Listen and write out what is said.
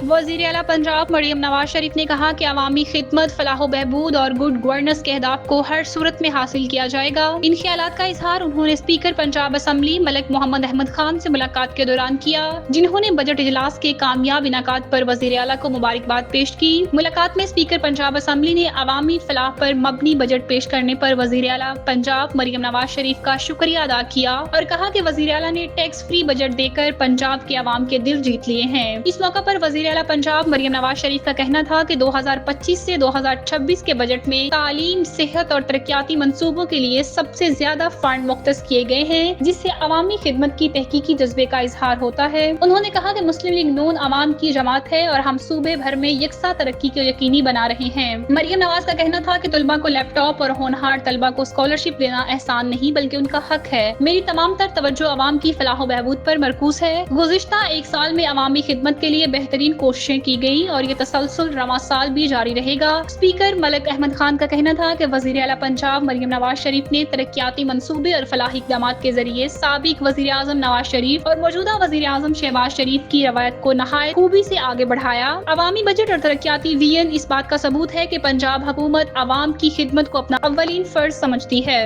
वज़ीर आला पंजाब मरियम नवाज शरीफ ने कहा कि अवामी खिदमत, फलाह बहबूद और गुड गवर्नेंस के अहदाफ को हर सूरत में हासिल किया जाएगा। इन ख्यालात का इजहार उन्होंने स्पीकर पंजाब असम्बली मलिक मोहम्मद अहमद खान से मुलाकात के दौरान किया, जिन्होंने बजट इजलास के कामयाब इनाकात पर वज़ीर आला को मुबारकबाद पेश की। मुलाकात में स्पीकर पंजाब असम्बली ने अवामी फलाह पर मबनी बजट पेश करने पर वज़ीर आला पंजाब मरियम नवाज शरीफ का शुक्रिया अदा किया और कहा कि वज़ीर आला ने टैक्स फ्री बजट देकर पंजाब के अवाम के दिल जीत लिए हैं। इस मौका पर वज़ीर आला पंजाब मरियम नवाज शरीफ का कहना था कि 2025 से 2026 के बजट में तालीम, सेहत और तरक्याती मंसूबों के लिए सबसे ज्यादा फंड मुख्तस किए गए हैं, जिससे अवामी खिदमत की तहकीकी जज्बे का इजहार होता है। उन्होंने कहा कि मुस्लिम लीग नून अवाम की जमात है और हम सूबे भर में यकसा तरक्की को यकीनी बना रहे हैं। मरियम नवाज का कहना था कि तलबा को लैपटॉप और होनहार तलबा को स्कॉलरशिप देना एहसान नहीं बल्कि उनका हक है। मेरी तमाम तर तवज्जो अवाम की फलाह बहबूद पर मरकूज है। गुज़िश्ता एक साल में अवामी खिदमत के लिए बेहतरीन कोशिशें की गई और ये तसलसल रवां साल भी जारी रहेगा। स्पीकर मलिक अहमद खान का कहना था कि वज़ीर आला पंजाब मरियम नवाज शरीफ ने तरक्याती मंसूबे और फलाही इक़दामात के जरिए साबिक वज़ीर आज़म नवाज शरीफ और मौजूदा वज़ीर आज़म शहबाज शरीफ की रवायत को नहायत खूबी से आगे बढ़ाया। अवामी बजट और तरक्याती विजन इस बात का सबूत है कि पंजाब हुकूमत अवाम की खिदमत को अपना अव्वलीन फर्ज समझती है।